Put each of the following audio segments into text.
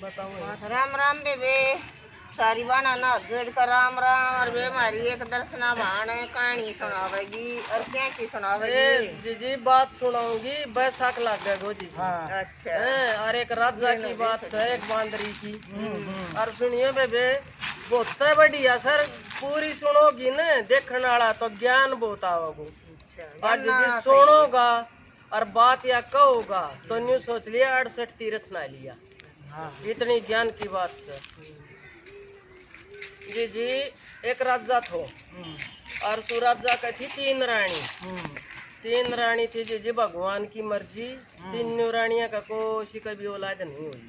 बताओ। राम राम बेबे सारी बाना ना जोड़ कर राम राम और वे हमारी एक दर्शना भाण कहानी सुनावेगी और क्या की सुनावेगी। जी जी बात सुनाऊंगी बैसाख लग गया गो जी। अच्छा और एक राजा की बात है एक बांदरी की। और सुनिए बेबे बहुत बढ़िया सर पूरी सुनोगी न देखने वाला तो ज्ञान बहुत आओगे। और जी सुनोगा और बात या कहोगा तो न्यू सोच लिया 68 तीर्थ ना लिया। इतनी ज्ञान की बात है। जी जी एक राजा थो और तू राजा का थी 3 रानी। 3 रानी थी जी जी भगवान की मर्जी 3 रानिया का कोशी कभी औलाद नहीं हुई।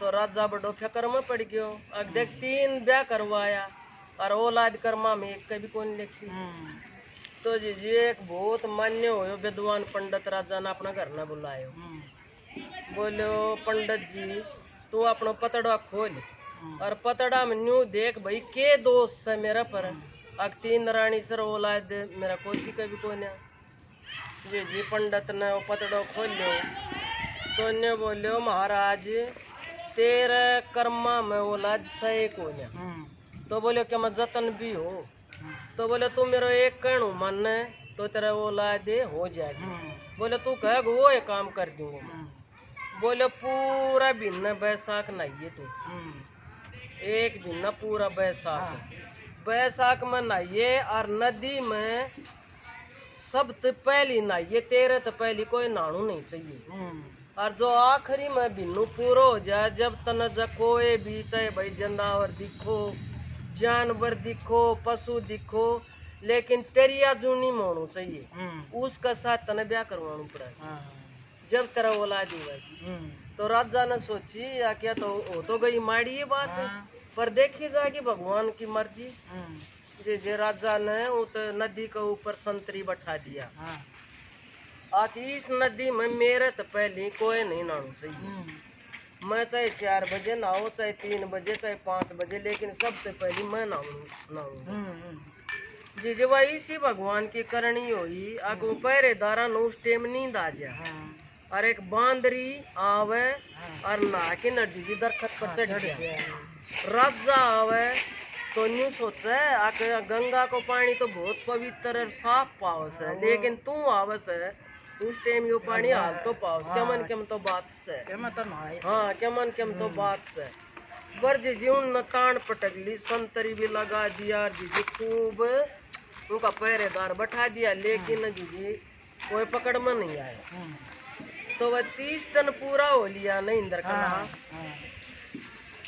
तो राजा बड़ो फिक्र में पड़ गयो। अब देख 3 ब्याह करवाया और औलाद कर्मा में एक कभी कौन लिखी। तो जी जी एक बहुत मान्य हो विद्वान पंडित राजा ने अपना घर न बुलायो। बोलो पंडित जी तू अपना पतड़ा खोल और पतड़ा में न्यू देख भाई के दोष है मेरा पर। अग 3 रानी सर औलाद मेरा कोशी कभी कौन है। जी जी पंडित ने वो पतड़ो खोलो तो ने बोलो महाराज तेरे कर्मा में औलाद सही कौन है। तो बोले कि मैं जतन भी हो। तो बोले तू मेरा एक कहणु मन तो तेरा औलाद हो जाएगी। बोले तू कह वो एक काम कर दूंगा। बोले पूरा भिन्न बैसाख नहाइए तू एक भिन्न पूरा बैसाख में नहाइए और नदी में सबसे पहली नहाइए तेरे तो पहली कोई नहाणु नहीं चाहिए। और जो आखिरी में भिन्नु पूरा हो जाए जब तन कोई भी चाहे भाई जानवर दिखो जानवर दिखो पशु दिखो लेकिन तेरिया जूनी में होना चाहिए। उसका साथ तने ब्याह करवाना पड़ेगा जब तेरा औलाद होगी। तो राजा ने सोची या क्या तो हो तो गई माड़ी ये बात पर देखी जाएगी भगवान की मर्जी। जे राजा ने उस नदी के ऊपर संतरी बैठा दिया। आखि इस नदी में मेरे तो पहले कोई नहीं नहाना चाहिए। मैं चाहे 4 बजे नहाओ चाहे 3 बजे चाहे 5 बजे लेकिन सबसे पहले मैं नहाऊंगा। जी जी वही इसी भगवान की करनी हुई। आगू पहरेदारा नु उस टाइम नींद आ जा और एक बांदरी आवे और नहा के नदी जी दरखत पर चढ़ गया। राजा आवे तो न्यू सोचे आके गंगा को पानी तो बहुत पवित्र और साफ पावस है लेकिन तू आवस है उस टाइम यो पानी हाल तो पावस केमन केम तो बात से। हाँ केमन केम तो बात से बर जी उन तान पटक ली संतरी भी लगा दिया। जी खूब उनका पहरेदार बैठा दिया लेकिन जी कोई पकड़ में नहीं आया। तो वह 30 दिन पूरा हो लिया नहीं इंद्र का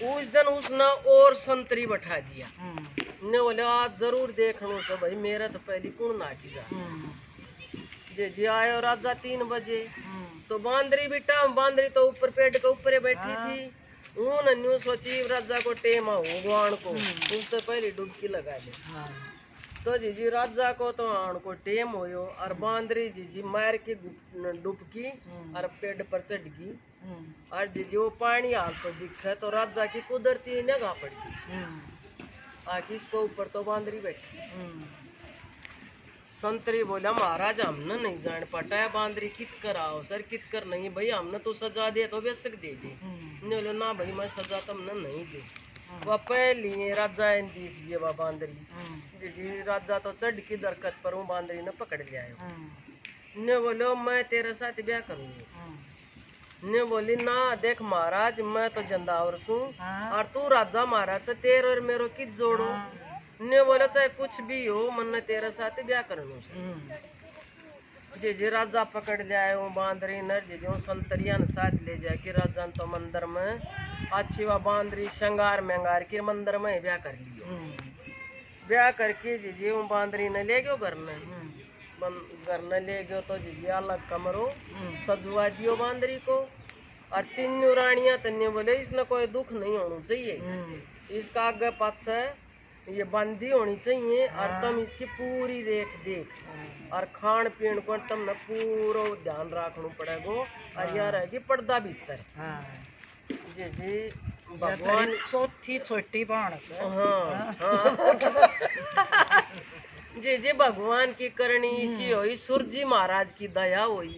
उस दिन उसने और संतरी बैठा दिया। ने बोले आज जरूर देखने तो भाई मेरा तो पहली कौन नाटी जा। जी आयो राजा 3 बजे तो बांदरी बेटा बांदरी तो ऊपर पेड़ के ऊपर बैठी थी। उन न्यू सोची राजा को टेम भगवान को उससे पहले डुबकी लगा दे। तो जी राजा को तो आण को टेम होयो और बांदरी जी मार के डुबकी और पेड़ पर चढ़ गई। और जी वो पानी हाल तो दिखे तो राजा की कुदरती निगाह पड़ गई। आखिर इसको ऊपर तो बांदरी बैठी। संतरी बोला महाराज हमने नहीं जान पाता है बांदरी कित कर आओ सर कित कर नहीं भाई हमने तो सजा दे तो बेशक दे दे। बोलो ना भाई मैं सजा तुमने नहीं दे। वह पहली राजा देख लिए वह बांदरी जी राजा तो चढ़ की दरखत पर हूँ बांदरी ने पकड़ लिया। ने बोलो मैं तेरे साथ ब्याह करूंगी। ने बोली ना देख महाराज मैं तो जंदावर हूँ और तू राजा महाराज से तेरे और मेरो कित जोड़ो। ने बोला चाहे कुछ भी हो मन तेरे साथ ब्याह करनो से। जी राजा पकड़ जाए वो बांदरी नर जी संतरिया ने साथ ले जाए कि राजा तो मंदिर में अच्छी वह बांदरी श्रृंगार मंगार के मंदिर में ब्याह कर लियो। ब्याह करके जी वो बांदरी ने ले गयो घर ने ले गयो तो जी अलग कमरो सजवा दियो बांदरी को। और 3 रानियां तन्ने बोले इसने कोई दुख नहीं होना चाहिए इसका आगे पाछे ये बंदी होनी चाहिए और तुम इसकी पूरी देख और खान पीन को तुमने पूरा ध्यान रखना पड़ेगा। और यहाँ रहेगी पर्दा भीतर। जी भगवान चौथी छोटी बाणस। हाँ जी भगवान की करनी इसी हुई सूरजी महाराज की दया हुई।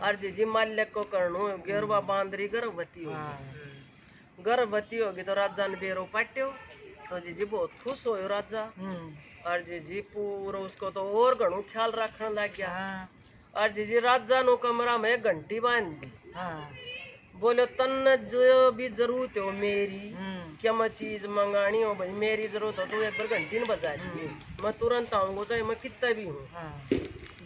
और जी माल्य को करनो गेरवा बांदरी गर्भवती हुई। गर्भवती होगी तो राजा ने बेरो पाट्यो। तो जीजी बहुत खुश हो राजा। और जीजी पूरा उसको तो और घणो ख्याल रखने लग गया। और जीजी राजा नो कमरा में एक घंटी बांध दी। बोलो तन जो भी जरूरत हो मेरी, क्या मैं चीज मंगानी हो भाई, मेरी जरूरत हो तो एक बार घंटी न बजा दी, मैं तुरंत आऊंगा चाहे मैं कितना भी हूँ।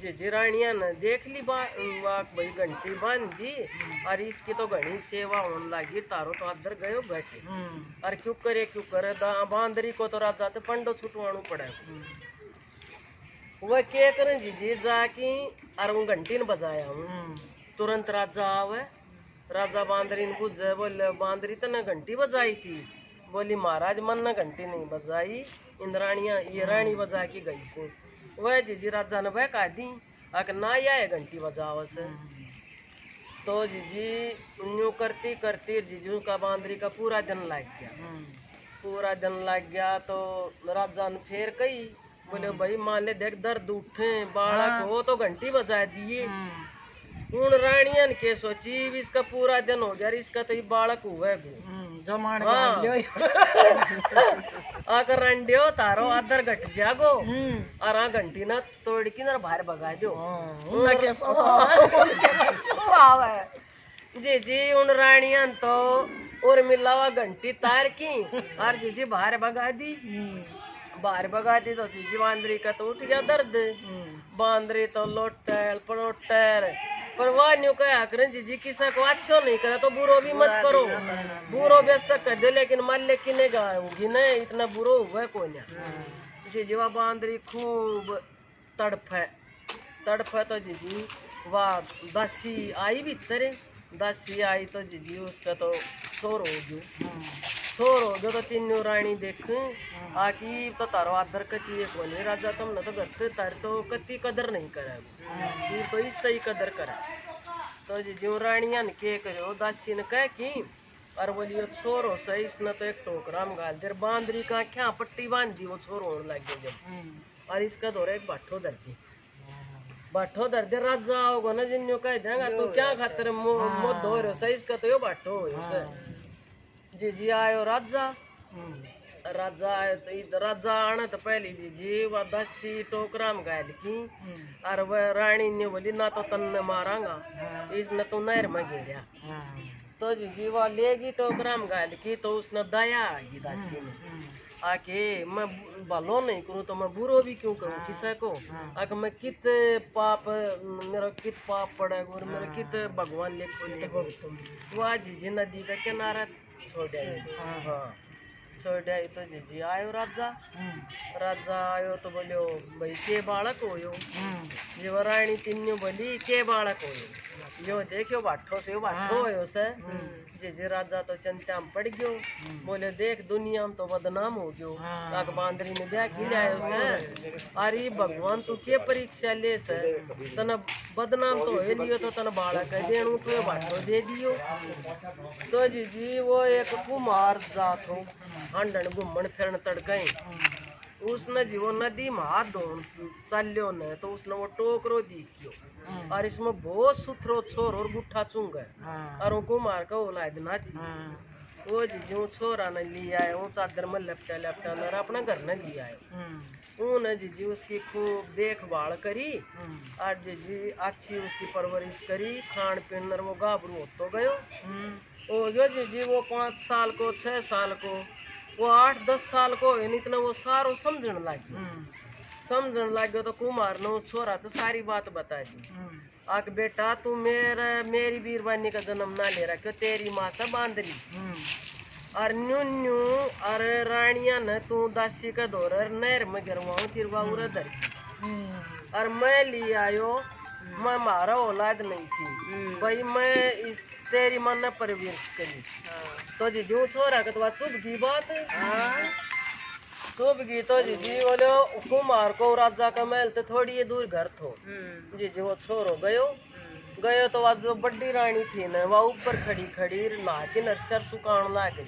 जी रानिया ने देख ली भाई घंटी बांध दी। और इसकी तो घनी सेवा होने लगी। तारो तो अदर गयो बैठे। और क्यों करे बांदरी को तो राजा तो पंडो छुटवाणु पड़े। वह क्या करें जी जाकी और वो घंटी न बजाया हूँ। तुरंत राजा आवे। राजा बांदरी ने पूछे, बोले बांदरी तो ने घंटी बजाई थी? बोली महाराज मन ने घंटी नहीं बजाई, इंद्राणिया ये रानी बजा की गई से। वह जीजी राजा ने वह कह दी अगर ना आए घंटी बजाओ से। तो जीजी यूं करती करती जीजू का बांदरी का पूरा दिन लग गया। पूरा दिन लग गया तो राजा ने फिर कही, बोले भाई मान ले देख दर्द उठे बालक हो तो घंटी बजा दिए। उन रानियन के सोची इसका पूरा दिन हो गया, इसका तो ये बालक हुआ आकर रंडियो तारो आदर घट जागो। और घंटी ना तोड़ की ना बाहर भगा दो। जी उन रानियन तो और मिलावा घंटी तार की और जीजी बाहर भगा दी। बाहर भगा दी तो जीजी बांदरी का तो उठ गया दर्द। बांदरी तो लोटर परोटर पर वह न्यू कहा करें जीजी किसी को अच्छो नहीं करे तो बुरो भी मत करो। बुरो बेशक कर दे लेकिन मान लेकिन नहीं इतना बुरो हुआ को नहीं। जीजी वह बांदरी खूब तड़फे तो जीजी वह दासी आई भीतर। दासी आई तो जीजी उसका तो शोर हो गयो तो तीनों रानी देख आकी तो तारो आदर कती है कोनी। राजा तुमने तो गत्ते तार तो कती कदर नहीं करा, तू तो इससे ही कदर करा। तो जीजी रानिया ने के करो दासी ने कह की और बोलियो छोरो सही इसने तो एक टोकरा में गाल दे। बांदरी का क्या पट्टी बांध दी, वो छोरो होने लग गया जब। और इसका दौरा एक बाठो दर दे राजा आओगे ना जिन्हों कह देगा तू क्या खातर मुँह धो रहे हो सही, इसका तो यो बाठो हो। जीजी आयो राजा आयो तो राजा आना तो पहले जीजी वह दासी टोकरा में गायल की। और वह रानी ने बोली ना तो तन्ने मारांगा, इसने तो नहर में गिरा। तो जीजी वह लेगी टोकरा में गायल की तो उसने दया आगी दासी ने आके मैं भलो नहीं करूँ तो मैं बुरो भी क्यों करूँ किसी को। आके मैं कित पाप पड़ेगा और मेरा कित भगवान लेको वह जीजी नदी का किनारा छोड़ छोड़ तो जीजी आयो राजा आयो तो बोलियो भाई के बालक हो यो। जीव रानी तीनों बोली के बालक हो यो देखियो बाठो से बाठो हो से। जीजी राजा तो चिंता में पड़ गयो। बोले देख दुनिया में तो बदनाम हो गयो, ताक बांदरी ने ब्याह की लायो से। अरे भगवान तू के परीक्षा ले से, तना बदनाम तो है लियो तो तना बालक देणु तो बाठो दे दियो। तो जीजी वो एक कुमार जात हो अंडन घूमन फिरन तड़कई। उसने जी वो नदी में हाथ धोन चलो न तो उसने वो टोकरो दिखियो और इसमें बहुत सुथरो छोर और गुठा चुंग है। और वो कुमार का औलाद ना थी। वो जी जो छोरा ने लिया है वो चादर में लपटा और अपना घर ने लिया है। उन्हें जीजी उसकी खूब देखभाल करी और जीजी अच्छी उसकी परवरिश करी, खान पीन और वो गाभरू हो तो गयो। ओ जो जीजी वो 5 साल को 6 साल को वो 8-10 साल को इतना वो सारो समझने लग गयो। तो कुमार ने उस छोरा तो सारी बात बता दी। आक बेटा तू मेरी बीरबानी का जन्म ना ले रहा क्यों, तेरी माँ से बांदरी और न्यू और रानिया ने तू दासी का दौर नहर में गिरवाऊं तिरवा उरा धर और मैं ले आयो। मैं मारा औलाद नहीं थी भाई, मैं इस तेरी मन ने परवरिश करी। तो जी जो छोरा का तो चुप की बात चुप की। तो जी बोलो कुमार को राजा का महल तो थोड़ी दूर घर थो। जी वो छोरो गयो तो वह जो बड़ी रानी थी ना वह ऊपर खड़ी नहाती नरसर सुकान ला गई।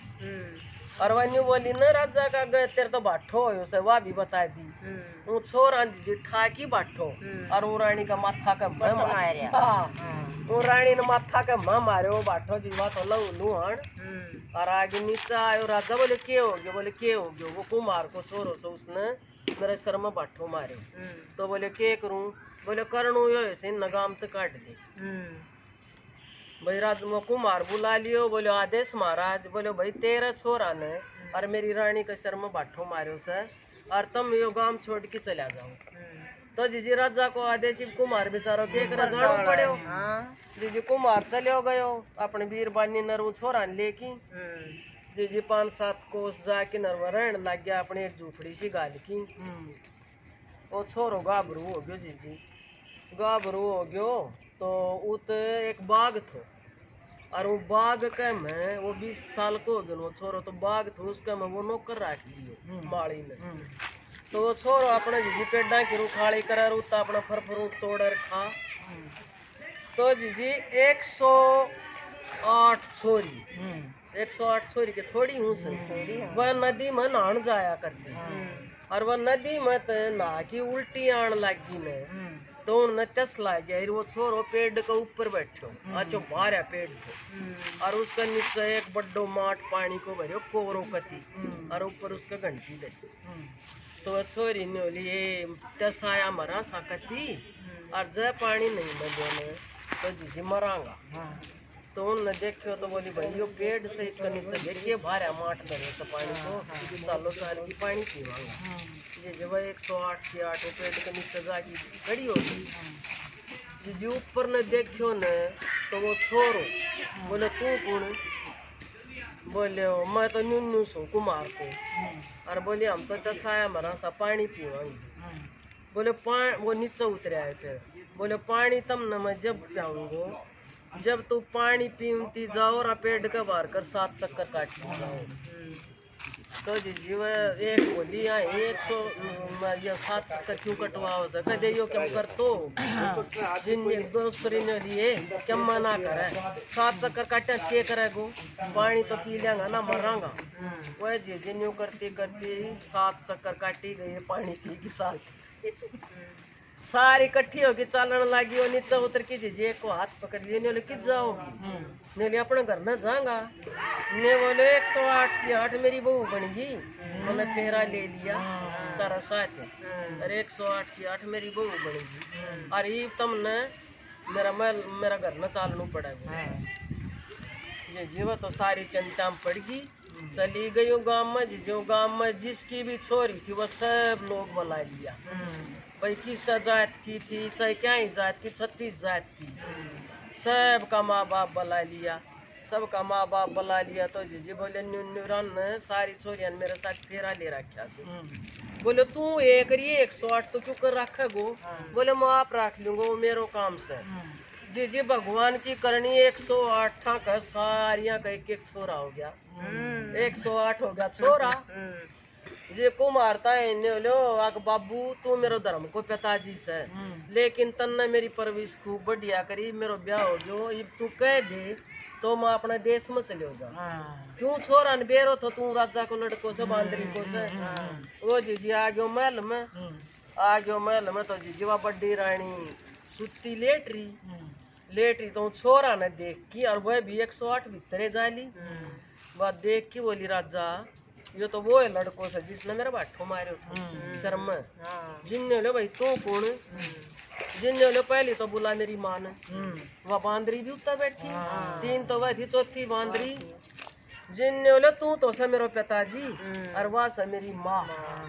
और वह न्यू बोली ना राजा का गए तेरे तो बाठो हो उसे वह भी बता दी। वो छोरा जी ठाकी बाठो और वो रानी का माथा का मारे। वो रानी ने माथा का मारे वो बाठो जी वह तो लू लुहान और आगे नीचे आयो राजा बोले के हो गयो, बोले के हो गयो, वो कुमार को छोरो तो उसने मेरे सर में बाठो मारे। तो बोले के करूं, बोले करणू यो ऐसे नगाम तो काट दे। भाई राज में कुमार बुला लियो, बोले आदेश महाराज, बोले भाई तेरा छोरा ने और मेरी रानी के सर में बाठो मारो से और तुम यो गांव छोड़ के चला जाओ। तो जीजी राजा को आदेश कुमार बेचारो के जानो पड़ो। जीजी कुमार चलो गयो अपने बीरबानी नरू छोरा लेकी। जीजी 5-7 कोस जाके नरवा रहन लग गया अपने एक झूपड़ी सी गाल की। वो छोरो गाभरू हो गयो, जीजी गाभरू हो गयो तो उत एक बाघ थो और वो बाघ के में वो 20 साल को हो गयो वो छोरो, तो बाघ थो उसके में वो नौकर राख लियो माड़ी ने। तो वो छोरो अपने जीजी पेड़ा की रुखाड़ी करे रूता अपना फरफरू तोड़ खा। तो जीजी 108 छोरी 108 छोरी के थोड़ी हूँ वह नदी में नहान जाया करती और वह नदी में तो नहा की उल्टी आन लगी ने तो उन्हें टस लग गया। वो छोरो पेड़ के ऊपर बैठो अच्छो बाहर पेड़ को और उसके नीचे एक बड्डो माट पानी को भरो कोरो कती और ऊपर उसके घंटी दे। तो छोरी ने बोली ये टस आया मरा सकती और जय पानी नहीं बजे तो जीजी मरांगा। तो उन्होंने देखो तो बोली भाई यो पेड़ से इसका नीचे देखिए भारा माट धरे तो पानी को सालों साल की पानी पीवांगा। ये जब 108 की 8 पेड़ के नीचे जाके खड़ी होगी जी ऊपर ने देखो न तो वो छोरो बोले तू कौन, बोले मैं तो न्यू सो कुमार को और बोले हम तो दसाया मरा सा पानी पीवांगे। बोले वो नीचे उतरे आए फिर बोले पानी तम न मैं जब पियाऊंगो जब तू पानी पीती जाओ और पेड़ के बाहर कर 7 चक्कर काटती जाओ। तो जी वह एक बोली यहाँ 7 चक्कर क्यों कटवाओ कदे यो क्या कर तो जिन दूसरी ने लिए क्या मना करे 7 चक्कर काटे के करेगो पानी तो पी लेंगा ना मरांगा। वह जी जिन यूँ करती करती 7 चक्कर काटी गई पानी पी की चालती सारी इकट्ठी होगी चालन लगी और नीचे उतर के जीजे को हाथ पकड़ लिए ने बोले कित जाओगी ने बोले अपने घर में जाऊंगा ने बोले 108 की 8 मेरी बहू बन गई मैंने फेरा ले लिया तारा साथ अरे 108 की 8 मेरी बहू बन गई और ये तुमने मेरा घर में चालना पड़ेगा। ये जीवा तो सारी चिंता में पड़ गई चली गई गाँव में जो गाँव में जिसकी भी छोरी थी वह सब लोग बुला लिया भाई किस जात की थी चाहे क्या ही जात की 36 जात की सबका माँ बाप बुला लिया सबका माँ बाप बुला लिया। तो जीजी बोले न्यूरान ने सारी छोरियां मेरे साथ फेरा ले रखा से बोले तू एक 108 तो क्यों कर रखे गो बोले मैं आप रख लूंगा वो मेरो काम से। जी भगवान की करनी 108 का सारिया का एक छोरा हो गया 108 हो गया छोरा। जे को मारता है इन्हें लो आग बाबू तू मेरो धर्म को पिताजी से लेकिन तन्ने मेरी परवरिश खूब बढ़िया करी मेरो ब्याह हो गयो अब तू कह दे तो मैं अपने देश में चले जा क्यों छोरा ने बेरो तो तू राजा को लड़कों से बांदरी को से। वो जीजी आ गयो महल में तो जीजी वह बड्डी रानी सुती लेट रही तो छोरा ने देख की और वह भी 108 भीतरे जाली वह देख की बोली राजा ये तो वो है लड़कों से जिसने मेरा बाठो मारे था शर्म जिनने लो भाई तू कौन जिनने लो पहले तो बुला मेरी माँ ने वह बांदरी भी उत्तर बैठी 3 तो वह थी चौथी बांदरी जिनने लो तू तो से मेरो पिताजी और वह से मेरी माँ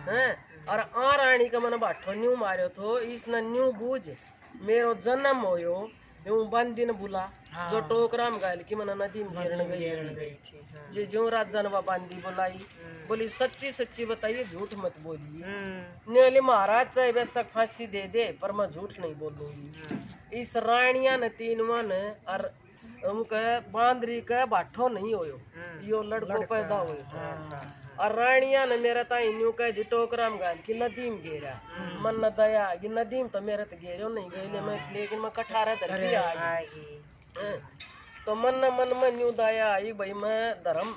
है और आ रानी का मन बाठो न्यू मारो थो इसने न्यू बूझ मेरो जन्म होयो यूं बंदी ने बुला जो टोकरा में गायल की मन नदी में घेरने गई थी जी जो राजा ने बांदी बुलाई बोली सच्ची सच्ची बताइए झूठ मत बोलिए ने महाराज चाहे बेशक फांसी दे दे पर मैं झूठ नहीं बोलूंगी। इस रानिया ने 3 मन और उनके बांदरी के बाठो नहीं होयो यो लड़को पैदा हुए और रानिया ने मेरा ताई न्यू कह दी टोकरा में गाल की नदी में घेरा मन न दया ये नदी में तो मेरे तो घेरो नहीं गए मैं लेकिन मैं कठारा धरती आई तो मन में न्यू दया आई भाई मैं धर्म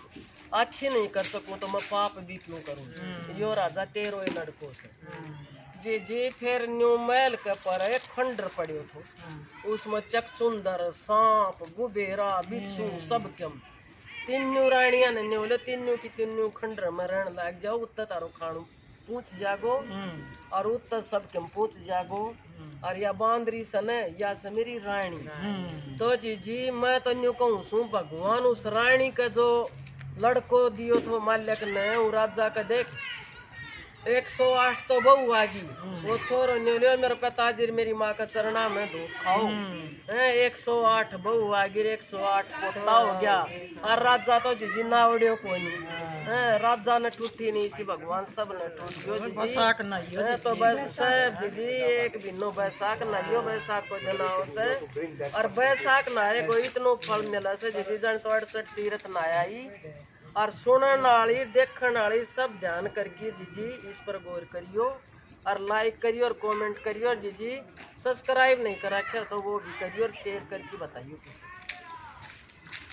अच्छी नहीं कर सकूं तो मैं पाप भी क्यों करूं यो राजा तेरो ये लड़कों से जी फिर न्यू महल के पर एक खंडर पड़े थे उसमें चकचुंदर सांप गुबेरा बिच्छू सब क्यों तीनू रानिया ने बोले तीनू की तीनू खंडर में रहने लग जाओ, उत्तर तारो खाणू पूछ जागो और उत्तर सबके पूछ जागो। और या बांदरी सन या से मेरी रानी। तो जी मैं तो न्यू कहूँ सू भगवान उस रानी का जो लड़को दियो तो माल्यक ने वो राजा का देख 108 तो बहू आगी, वो छोरो ने लियो मेरे पिताजी मेरी माँ का चरणा में दूध खाओ। 108 बहू आगी, 108 पोता हो गया। और राजा तो जी नावड़ियो कोई नहीं, राजा ने टूटी नहीं थी, भगवान सब ने टूट गयो जी। तो बस सब जी एक बिनो बैसाख नाइयो, बैसाख को जनाओ से और बैसाख नारे को इतनो फल मिला से जी जन तो 68 तीर्थ नाया ही। और सुनने वाली देखने वाली सब ध्यान करके जी इस पर गौर करियो और लाइक करियो और कमेंट करियो। और जी सब्सक्राइब नहीं करा तो वो भी करियो और शेयर करके बताइयो।